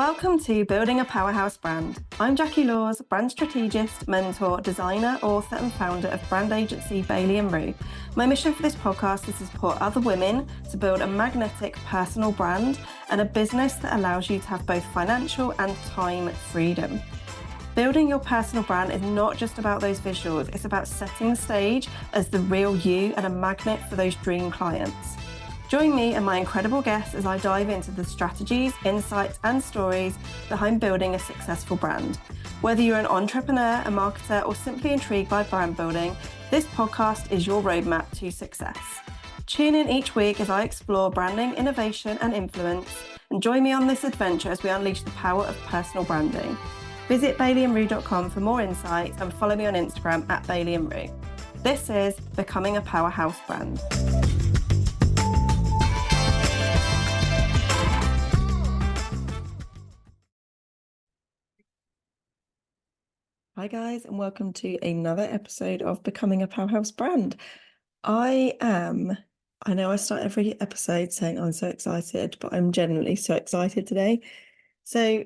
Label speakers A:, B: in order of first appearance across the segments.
A: Welcome to Building a Powerhouse Brand. I'm Jackie Laws, brand strategist, mentor, designer, author and founder of brand agency Bailey & Rue. My mission for this podcast is to support other women to build a magnetic personal brand and a business that allows you to have both financial and time freedom. Building your personal brand is not just about those visuals, it's about setting the stage as the real you and a magnet for those dream clients. Join me and my incredible guests as I dive into the strategies, insights, and stories behind building a successful brand. Whether you're an entrepreneur, a marketer, or simply intrigued by brand building, this podcast is your roadmap to success. Tune in each week as I explore branding, innovation, and influence, and join me on this adventure as we unleash the power of personal branding. Visit baileyandrue.com for more insights and follow me on Instagram at baileyandrue. This is Becoming a Powerhouse Brand. Hi guys, and welcome to another episode of Becoming a Powerhouse Brand. I know I start every episode saying I'm so excited, but I'm genuinely so excited today. So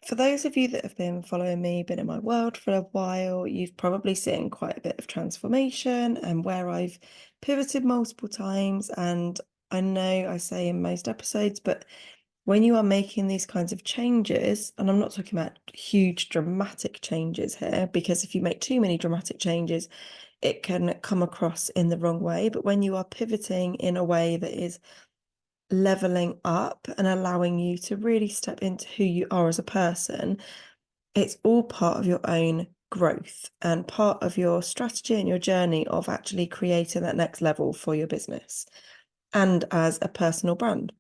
A: for those of you that have been following me, been in my world for a while, you've probably seen quite a bit of transformation and where I've pivoted multiple times. And I know I say in most episodes, but when you are making these kinds of changes, and I'm not talking about huge dramatic changes here, because if you make too many dramatic changes, it can come across in the wrong way. But when you are pivoting in a way that is leveling up and allowing you to really step into who you are as a person, it's all part of your own growth and part of your strategy and your journey of actually creating that next level for your business and as a personal brand.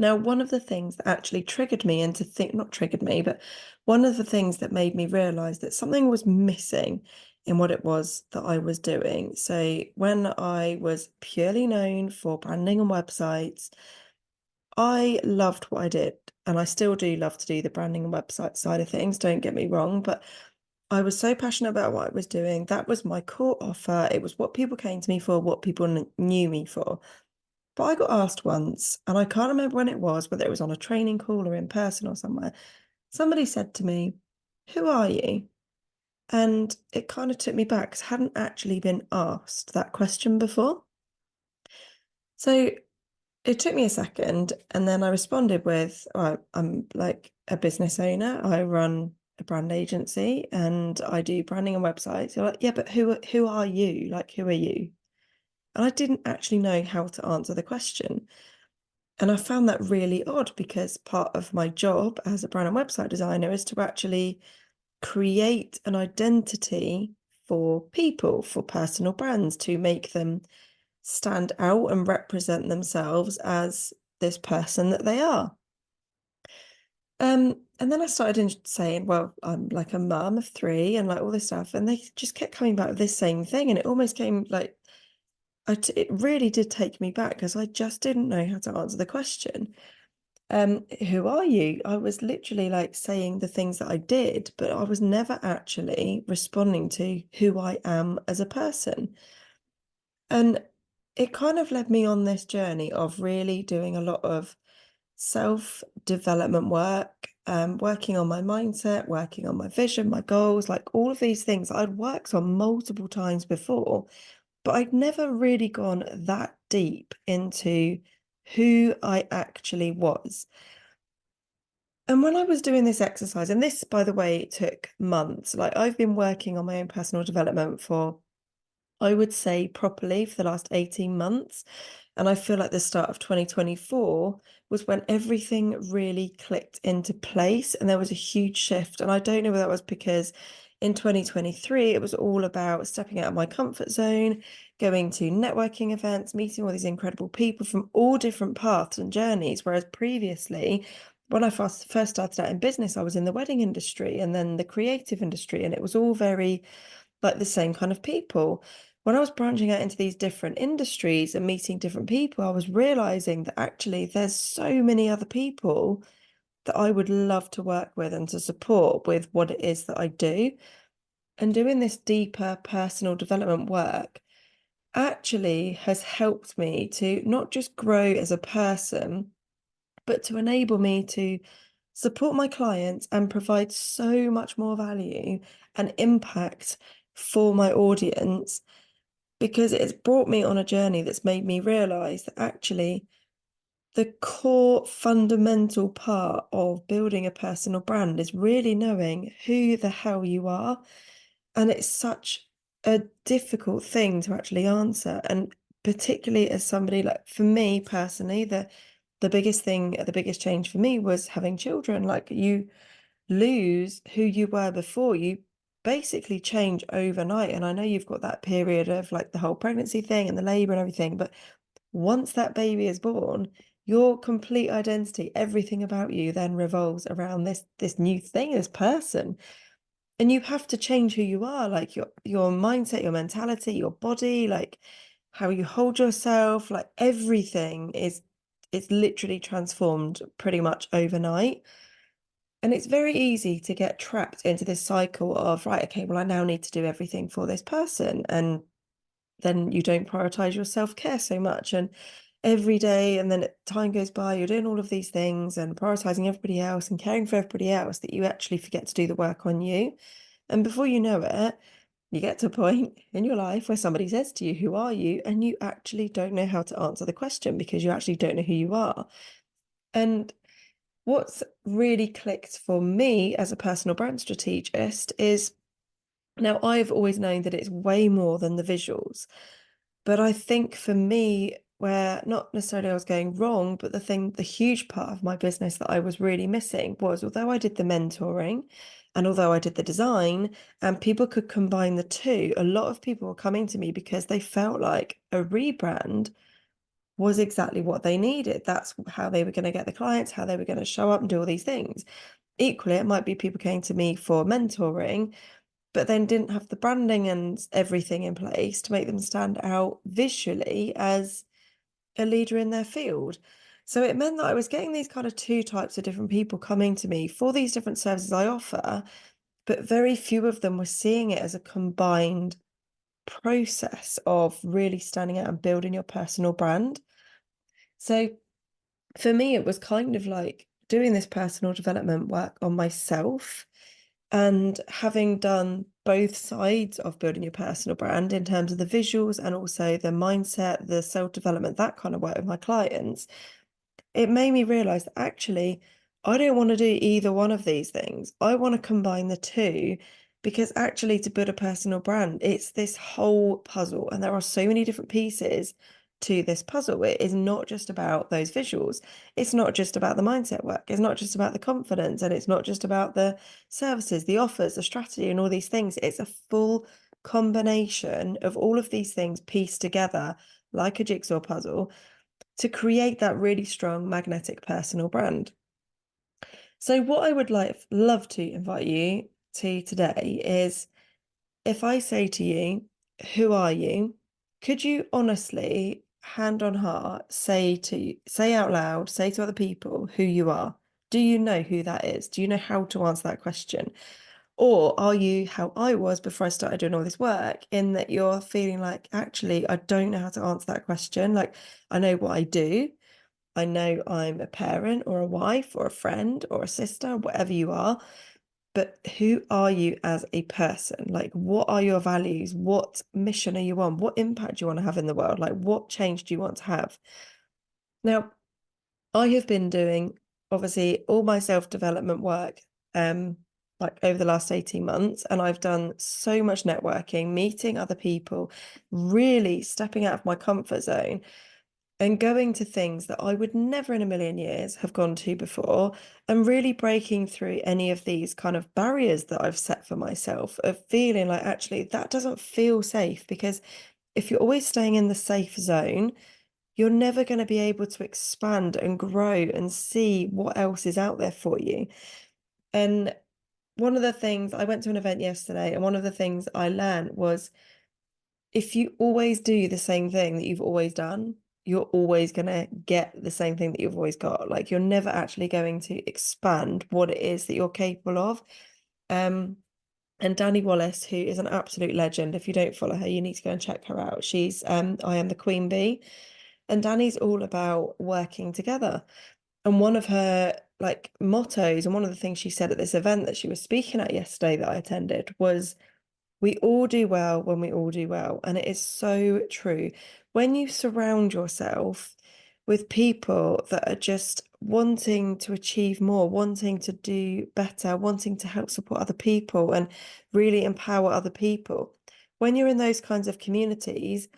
A: Now, one of the things that actually triggered me into not triggered me, but one of the things that made me realize that something was missing in what it was that I was doing. So when I was purely known for branding and websites, I loved what I did, and I still do love to do the branding and website side of things, don't get me wrong, but I was so passionate about what I was doing. That was my core offer. It was what people came to me for, what people knew me for. But I got asked once, and I can't remember when it was, whether it was on a training call or in person or somewhere. Somebody said to me, "Who are you?" And it kind of took me back because I hadn't actually been asked that question before. So it took me a second, and then I responded with, I'm like a business owner. I run a brand agency and I do branding and websites. You're like, yeah, but who are you? Like, who are you? And I didn't actually know how to answer the question. And I found that really odd because part of my job as a brand and website designer is to actually create an identity for people, for personal brands, to make them stand out and represent themselves as this person that they are. And then I started saying, well, I'm like a mum of 3 and like all this stuff. And they just kept coming back with this same thing. And it almost came like, it really did take me back because I just didn't know how to answer the question. Who are you? I was literally like saying the things that I did, but I was never actually responding to who I am as a person. And it kind of led me on this journey of really doing a lot of self-development work, working on my mindset, working on my vision, my goals, like all of these things I'd worked on multiple times before, but I'd never really gone that deep into who I actually was. And when I was doing this exercise, and this, by the way, took months, like I've been working on my own personal development for, I would say, properly for the last 18 months. And I feel like the start of 2024 was when everything really clicked into place and there was a huge shift. And I don't know whether that was because in 2023, it was all about stepping out of my comfort zone, going to networking events, meeting all these incredible people from all different paths and journeys. Whereas previously, when I first started out in business, I was in the wedding industry and then the creative industry, and it was all very like the same kind of people. When I was branching out into these different industries and meeting different people, I was realizing that actually there's so many other people that I would love to work with and to support with what it is that I do. And doing this deeper personal development work actually has helped me to not just grow as a person, but to enable me to support my clients and provide so much more value and impact for my audience, because it's brought me on a journey that's made me realize that actually the core fundamental part of building a personal brand is really knowing who the hell you are. And it's such a difficult thing to actually answer. And particularly as somebody, like for me personally, the biggest thing, the biggest change for me was having children. Like, you lose who you were before. You basically change overnight. And I know you've got that period of like the whole pregnancy thing and the labor and everything, but once that baby is born, your complete identity, everything about you then revolves around this new thing, this person. And you have to change who you are, like your mindset, your mentality, your body, like how you hold yourself, like everything is, it's literally transformed pretty much overnight. And it's very easy to get trapped into this cycle of, right, okay, well, I now need to do everything for this person. And then you don't prioritize your self-care so much. And every day, and then time goes by, you're doing all of these things and prioritizing everybody else and caring for everybody else, that you actually forget to do the work on you. And before you know it, you get to a point in your life where somebody says to you, "Who are you?" And you actually don't know how to answer the question because you actually don't know who you are. And what's really clicked for me as a personal brand strategist is, now I've always known that it's way more than the visuals. But I think for me, where not necessarily I was going wrong, but the huge part of my business that I was really missing was, although I did the mentoring and although I did the design and people could combine the two, a lot of people were coming to me because they felt like a rebrand was exactly what they needed. That's how they were going to get the clients, how they were going to show up and do all these things. Equally, it might be people came to me for mentoring, but then didn't have the branding and everything in place to make them stand out visually as a leader in their field. So it meant that I was getting these kind of two types of different people coming to me for these different services I offer, but very few of them were seeing it as a combined process of really standing out and building your personal brand. So for me, it was kind of like doing this personal development work on myself and having done both sides of building your personal brand in terms of the visuals and also the mindset, the self-development, that kind of work with my clients, it made me realize that actually I don't want to do either one of these things. I want to combine the two, because actually to build a personal brand, it's this whole puzzle and there are so many different pieces to this puzzle. It is not just about those visuals. It's not just about the mindset work. It's not just about the confidence, and it's not just about the services, the offers, the strategy and all these things. It's a full combination of all of these things pieced together like a jigsaw puzzle to create that really strong magnetic personal brand. So what I would love to invite you to today is, if I say to you, "Who are you?" Could you honestly, hand on heart, say out loud, say to other people who you are? Do you know who that is? Do you know how to answer that question? Or are you how I was before I started doing all this work, in that you're feeling like, actually, I don't know how to answer that question. Like, I know what I do. I know I'm a parent or a wife or a friend or a sister, whatever you are, but who are you as a person? Like, what are your values? What mission are you on? What impact do you want to have in the world? Like, what change do you want to have? Now, I have been doing obviously all my self-development work like over the last 18 months, and I've done so much networking, meeting other people, really stepping out of my comfort zone and going to things that I would never in a million years have gone to before, and really breaking through any of these kind of barriers that I've set for myself, of feeling like, actually, that doesn't feel safe. Because if you're always staying in the safe zone, you're never going to be able to expand and grow and see what else is out there for you. And one of the things, I went to an event yesterday, and one of the things I learned was, if you always do the same thing that you've always done, you're always going to get the same thing that you've always got. Like, you're never actually going to expand what it is that you're capable of. And Danny Wallace, who is an absolute legend, if you don't follow her, you need to go and check her out. She's I Am the Queen Bee. And Danny's all about working together. And one of her like mottos, and one of the things she said at this event that she was speaking at yesterday that I attended was, we all do well when we all do well. And it is so true. When you surround yourself with people that are just wanting to achieve more, wanting to do better, wanting to help support other people and really empower other people, when you're in those kinds of communities,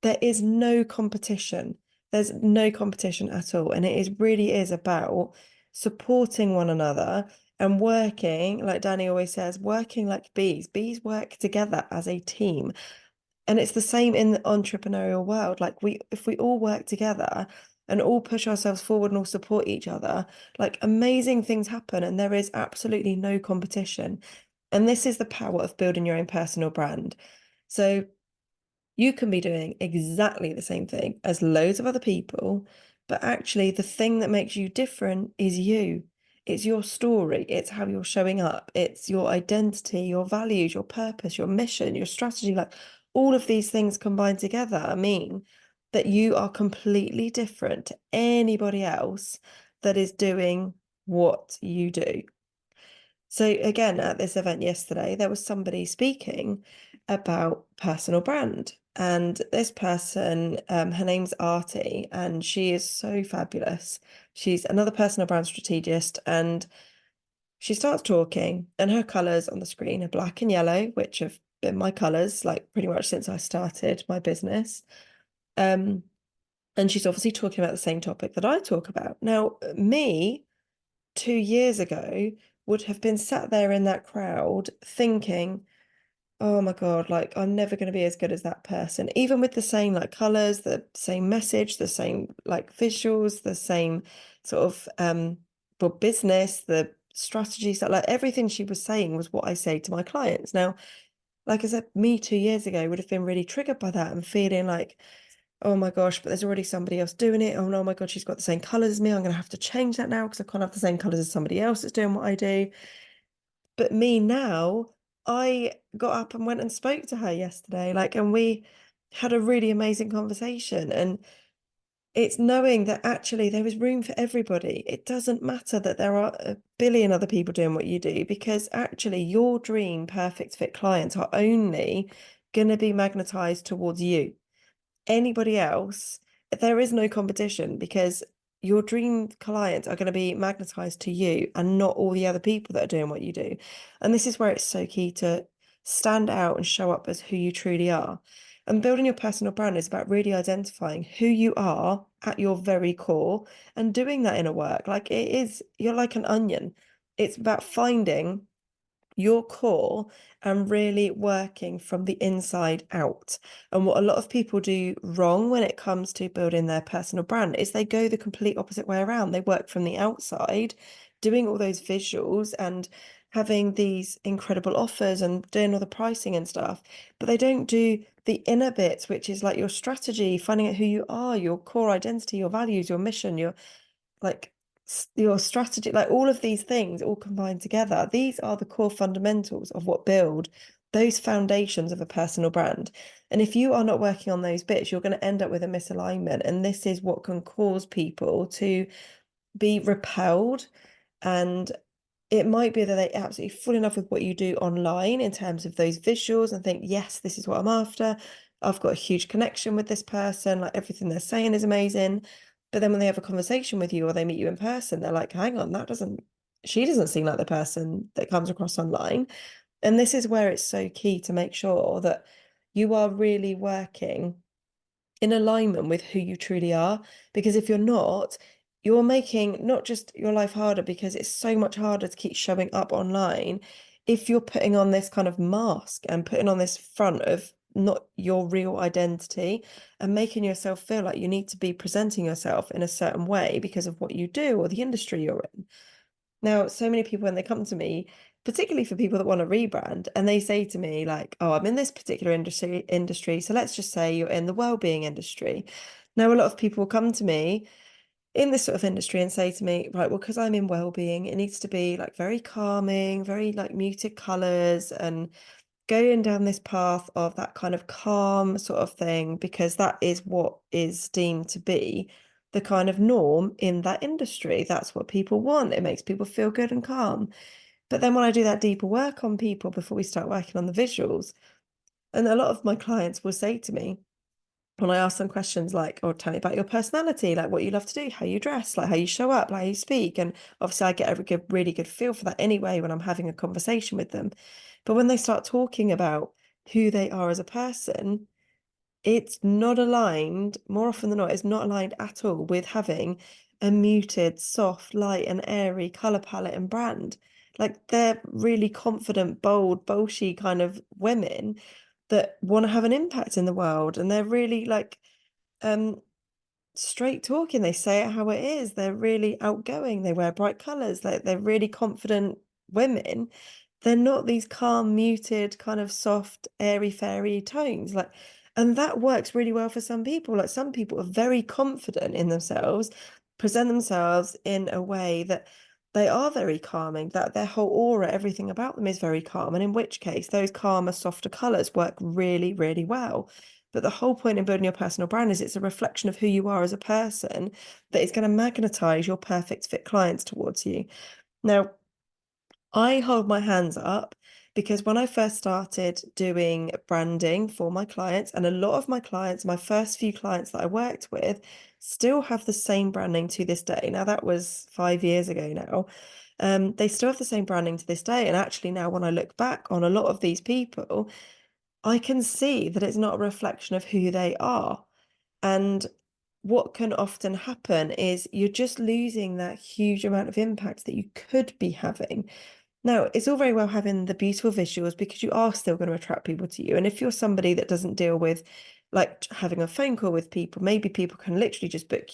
A: there is no competition. There's no competition at all. And it is really is about supporting one another and working, like Danny always says, working like bees. Bees work together as a team. And it's the same in the entrepreneurial world. Like if we all work together and all push ourselves forward and all support each other, like amazing things happen and there is absolutely no competition. And this is the power of building your own personal brand. So you can be doing exactly the same thing as loads of other people, but actually the thing that makes you different is you. It's your story, it's how you're showing up, it's your identity, your values, your purpose, your mission, your strategy. Like all of these things combined together mean that you are completely different to anybody else that is doing what you do. So again, at this event yesterday, there was somebody speaking about personal brand. And this person, her name's Artie, and she is so fabulous. She's another personal brand strategist, and she starts talking, and her colours on the screen are black and yellow, which have been my colours like pretty much since I started my business. Um, and she's obviously talking about the same topic that I talk about. Now, me 2 years ago would have been sat there in that crowd thinking, oh my God, like I'm never going to be as good as that person, even with the same like colors, the same message, the same like visuals, the same sort of for business, the strategies that like everything she was saying was what I say to my clients. Now, like I said, me 2 years ago would have been really triggered by that and feeling like, oh my gosh, but there's already somebody else doing it. Oh no, my God, she's got the same colors as me. I'm going to have to change that now because I can't have the same colors as somebody else that's doing what I do. But me now, I got up and went and spoke to her yesterday, like, and we had a really amazing conversation. And it's knowing that actually there is room for everybody. It doesn't matter that there are a billion other people doing what you do, because actually your dream perfect fit clients are only going to be magnetized towards you. Anybody else, there is no competition, because your dream clients are going to be magnetized to you and not all the other people that are doing what you do. And this is where it's so key to stand out and show up as who you truly are. And building your personal brand is about really identifying who you are at your very core and doing that inner work. Like it is, you're like an onion. It's about finding your core and really working from the inside out. And what a lot of people do wrong when it comes to building their personal brand is they go the complete opposite way around. They work from the outside, doing all those visuals and having these incredible offers and doing all the pricing and stuff, but they don't do the inner bits, which is like your strategy, finding out who you are, your core identity, your values, your mission, your like your strategy, like all of these things all combined together. These are the core fundamentals of what build those foundations of a personal brand. And if you are not working on those bits, you're going to end up with a misalignment. And this is what can cause people to be repelled. And it might be that they absolutely fall in love with what you do online in terms of those visuals and think, yes, this is what I'm after. I've got a huge connection with this person. Like everything they're saying is amazing. But then when they have a conversation with you or they meet you in person, they're like, hang on, she doesn't seem like the person that comes across online. And this is where it's so key to make sure that you are really working in alignment with who you truly are. Because if you're not, you're making not just your life harder, because it's so much harder to keep showing up online if you're putting on this kind of mask and putting on this front of not your real identity and making yourself feel like you need to be presenting yourself in a certain way because of what you do or the industry you're in. Now, so many people, when they come to me, particularly for people that want to rebrand, and they say to me, like, oh, I'm in this particular industry. So let's just say you're in the well-being industry. Now, a lot of people come to me in this sort of industry and say to me, right, well, because I'm in well-being, it needs to be like very calming, very like muted colors, and going down this path of that kind of calm sort of thing, because that is what is deemed to be the kind of norm in that industry. That's what people want. It makes people feel good and calm. But then when I do that deeper work on people before we start working on the visuals, and a lot of my clients will say to me, when I ask them questions like, or tell me about your personality, like what you love to do, how you dress, like how you show up, like how you speak. And obviously I get a good, really good feel for that anyway when I'm having a conversation with them. But when they start talking about who they are as a person, it's not aligned, more often than not, it's not aligned at all with having a muted, soft, light, and airy color palette and brand. Like they're really confident, bold, bolshy kind of women that want to have an impact in the world. And they're really like um straight talking. They say it how it is. They're really outgoing. They wear bright colors. Like they're really confident women. They're not these calm, muted, kind of soft, airy fairy tones. Like, and that works really well for some people. Like some people are very confident in themselves, present themselves in a way that they are very calming, that their whole aura, everything about them is very calm. And in which case, those calmer, softer colors work really, really well. But the whole point in building your personal brand is it's a reflection of who you are as a person that is going to magnetize your perfect fit clients towards you. Now, I hold my hands up because when I first started doing branding for my clients, and a lot of my clients, my first few clients that I worked with, still have the same branding to this day. Now, that was 5 years ago now. They still have the same branding to this day. And actually, now when I look back on a lot of these people, I can see that it's not a reflection of who they are. And what can often happen is you're just losing that huge amount of impact that you could be having. Now, it's all very well having the beautiful visuals because you are still going to attract people to you. And if you're somebody that doesn't deal with like having a phone call with people, maybe people can literally just book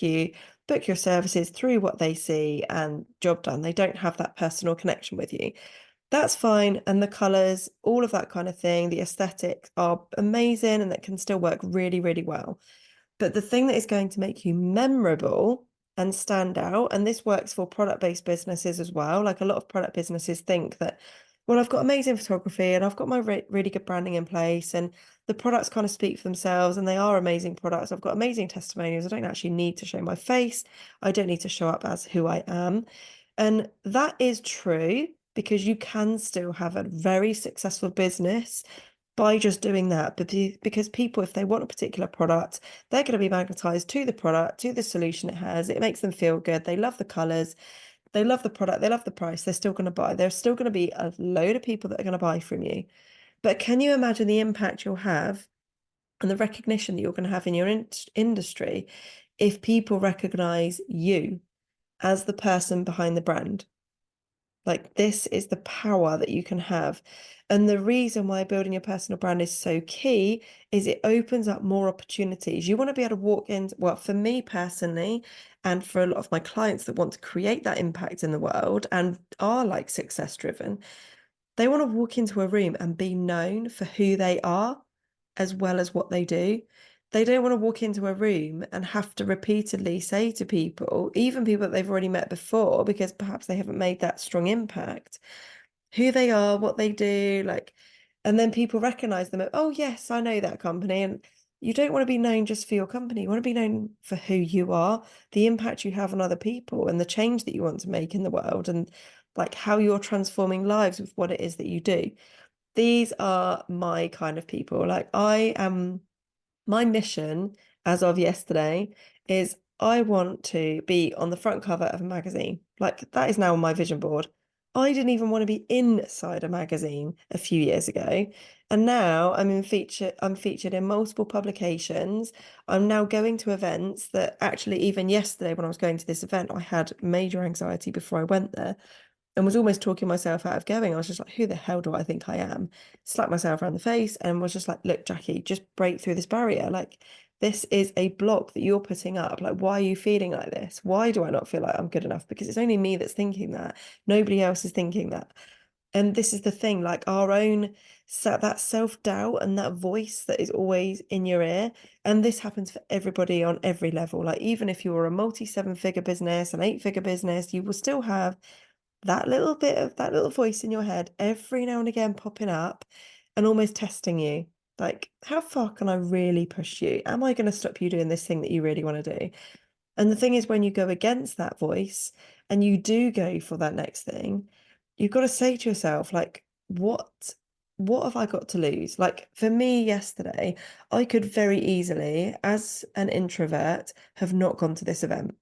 A: your services through what they see and job done. They don't have that personal connection with you. That's fine. And the colors, all of that kind of thing, the aesthetics are amazing and that can still work really, really well. But the thing that is going to make you memorable and stand out, and this works for product-based businesses as well. Like a lot of product businesses think that, well, I've got amazing photography and I've got my really good branding in place, and the products kind of speak for themselves and they are amazing products. I've got amazing testimonials. I don't actually need to show my face. I don't need to show up as who I am. And that is true because you can still have a very successful business by just doing that. Because people, if they want a particular product, they're going to be magnetized to the product, to the solution it has. It makes them feel good. They love the colors. They love the product. They love the price. They're still going to buy. There's still going to be a load of people that are going to buy from you. But can you imagine the impact you'll have and the recognition that you're going to have in your industry if people recognize you as the person behind the brand? Like this is the power that you can have. And the reason why building your personal brand is so key is it opens up more opportunities. You want to be able to walk in, well, for me personally, and for a lot of my clients that want to create that impact in the world and are like success driven, they want to walk into a room and be known for who they are as well as what they do. They don't want to walk into a room and have to repeatedly say to people, even people that they've already met before, because perhaps they haven't made that strong impact, who they are, what they do, like, and then people recognize them. Oh, yes, I know that company. And you don't want to be known just for your company. You want to be known for who you are, the impact you have on other people, and the change that you want to make in the world, and like how you're transforming lives with what it is that you do. These are my kind of people. Like I am, my mission as of yesterday is I want to be on the front cover of a magazine. Like that is now on my vision board. I didn't even want to be inside a magazine a few years ago. And now I'm featured in multiple publications. I'm now going to events that actually even yesterday when I was going to this event, I had major anxiety before I went there and was almost talking myself out of going. I was just like, who the hell do I think I am? Slapped myself around the face and was just like, look, Jackie, just break through this barrier. Like, this is a block that you're putting up. Like, why are you feeling like this? Why do I not feel like I'm good enough? Because it's only me that's thinking that. Nobody else is thinking that. And this is the thing, like our own that self-doubt and that voice that is always in your ear. And this happens for everybody on every level. Like, even if you're a multi-7-figure business, an 8-figure business, you will still have that little bit of that little voice in your head every now and again popping up and almost testing you. Like, how far can I really push you? Am I going to stop you doing this thing that you really want to do? And the thing is, when you go against that voice and you do go for that next thing, you've got to say to yourself, like, what have I got to lose? Like for me yesterday, I could very easily, as an introvert, have not gone to this event.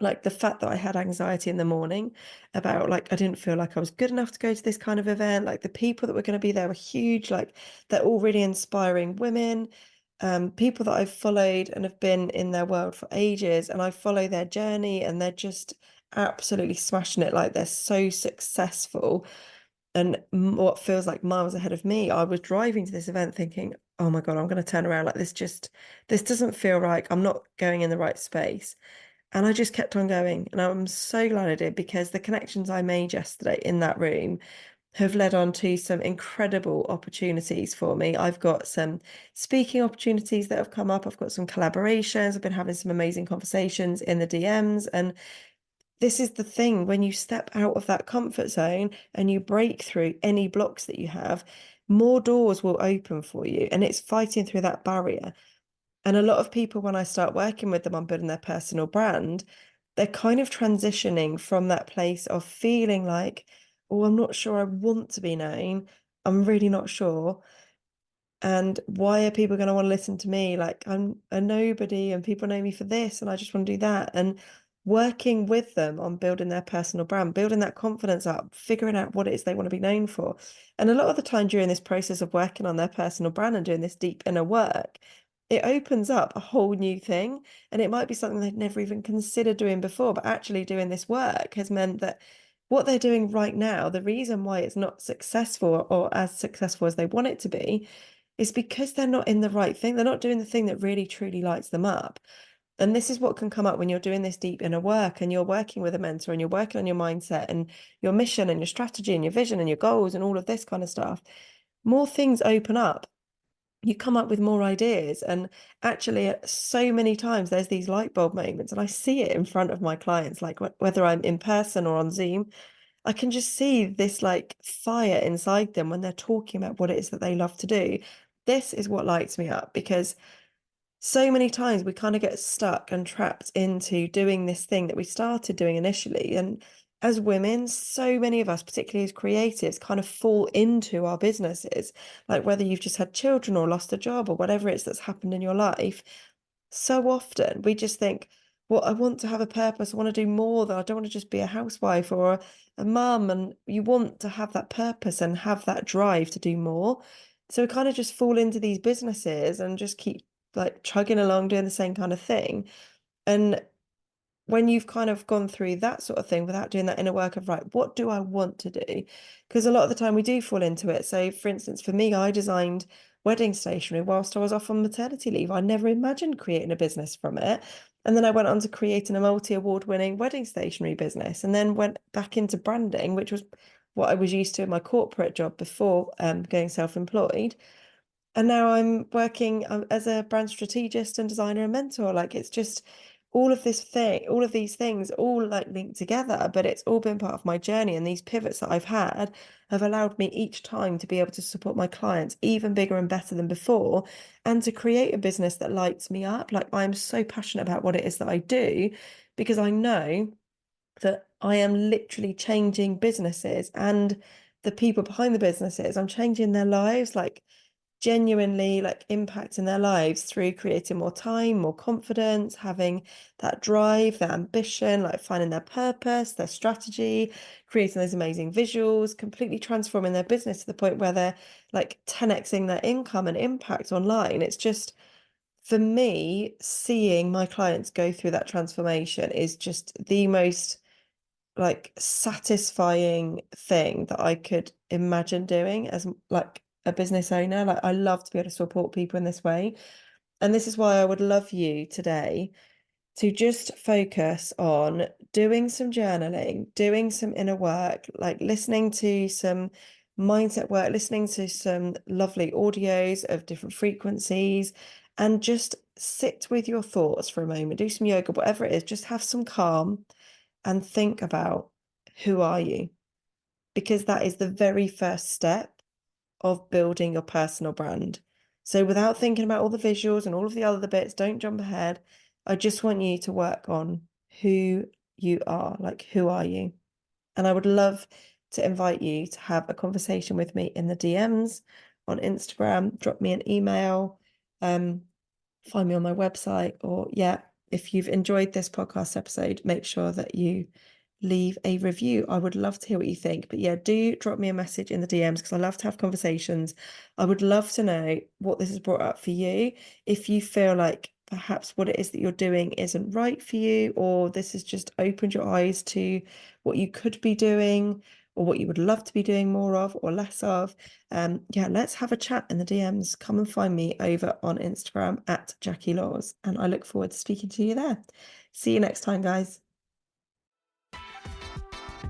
A: Like the fact that I had anxiety in the morning about like I didn't feel like I was good enough to go to this kind of event. Like the people that were going to be there were huge. Like they're all really inspiring women, people that I've followed and have been in their world for ages, and I follow their journey, and they're just absolutely smashing it. Like they're so successful and what feels like miles ahead of me. I was driving to this event thinking, oh my God, I'm going to turn around. Like this doesn't feel like I'm not going in the right space. And I just kept on going. And I'm so glad I did, because the connections I made yesterday in that room have led on to some incredible opportunities for me. I've got some speaking opportunities that have come up. I've got some collaborations. I've been having some amazing conversations in the DMs. And this is the thing, when you step out of that comfort zone and you break through any blocks that you have, more doors will open for you. And it's fighting through that barrier. And a lot of people, when I start working with them on building their personal brand, they're kind of transitioning from that place of feeling like, oh, I'm not sure I want to be known. I'm really not sure. And why are people going to want to listen to me? Like I'm a nobody and people know me for this and I just want to do that. And working with them on building their personal brand, building that confidence up, figuring out what it is they want to be known for. And a lot of the time during this process of working on their personal brand and doing this deep inner work, it opens up a whole new thing. And it might be something they'd never even considered doing before, but actually doing this work has meant that what they're doing right now, the reason why it's not successful or as successful as they want it to be, is because they're not in the right thing. They're not doing the thing that really truly lights them up. And this is what can come up when you're doing this deep inner work and you're working with a mentor and you're working on your mindset and your mission and your strategy and your vision and your goals and all of this kind of stuff. More things open up. You come up with more ideas. And actually, so many times there's these light bulb moments, and I see it in front of my clients, like whether I'm in person or on Zoom. I can just see this like fire inside them when they're talking about what it is that they love to do. This is what lights me up, because so many times we kind of get stuck and trapped into doing this thing that we started doing initially. And as women, so many of us, particularly as creatives, kind of fall into our businesses. Like whether you've just had children or lost a job or whatever it is that's happened in your life, so often we just think, well, I want to have a purpose. I want to do more than I don't want to just be a housewife or a mum. And you want to have that purpose and have that drive to do more. So we kind of just fall into these businesses and just keep like chugging along doing the same kind of thing. And when you've kind of gone through that sort of thing without doing that inner work of, right, what do I want to do? Because a lot of the time we do fall into it. So for instance, for me, I designed wedding stationery whilst I was off on maternity leave. I never imagined creating a business from it. And then I went on to creating a multi-award winning wedding stationery business, and then went back into branding, which was what I was used to in my corporate job before going self-employed. And now I'm working as a brand strategist and designer and mentor. Like it's just all of this thing, all of these things all like linked together, but it's all been part of my journey. And these pivots that I've had have allowed me each time to be able to support my clients even bigger and better than before, and to create a business that lights me up. Like I'm so passionate about what it is that I do, because I know that I am literally changing businesses and the people behind the businesses. I'm changing their lives, like genuinely like impacting their lives through creating more time, more confidence, having that drive, that ambition, like finding their purpose, their strategy, creating those amazing visuals, completely transforming their business to the point where they're like 10xing their income and impact online. It's just, for me, seeing my clients go through that transformation is just the most like satisfying thing that I could imagine doing as like a business owner. Like I love to be able to support people in this way. And this is why I would love you today to just focus on doing some journaling, doing some inner work, like listening to some mindset work, listening to some lovely audios of different frequencies, and just sit with your thoughts for a moment, do some yoga, whatever it is, just have some calm and think about, who are you? Because that is the very first step of building your personal brand. So without thinking about all the visuals and all of the other bits, don't jump ahead. I just want you to work on who you are, like, who are you? And I would love to invite you to have a conversation with me in the DMs on Instagram. Drop me an email, find me on my website, or if you've enjoyed this podcast episode, make sure that you leave a review. I would love to hear what you think. But do drop me a message in the DMs, because I love to have conversations. I would love to know what this has brought up for you. If you feel like perhaps what it is that you're doing isn't right for you, or this has just opened your eyes to what you could be doing, or what you would love to be doing more of or less of, let's have a chat in the DMs. Come and find me over on Instagram at Jackie Laws, and I look forward to speaking to you there. See you next time, guys.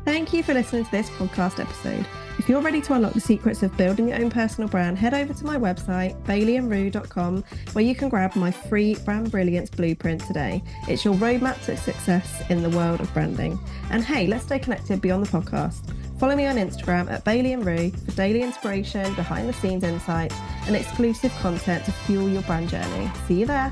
A: Thank you for listening to this podcast episode. If you're ready to unlock the secrets of building your own personal brand, head over to my website, baileyandrue.com, where you can grab my free Brand Brilliance Blueprint today. It's your roadmap to success in the world of branding. And hey, let's stay connected beyond the podcast. Follow me on Instagram at baileyandrue for daily inspiration, behind the scenes insights, and exclusive content to fuel your brand journey. See you there.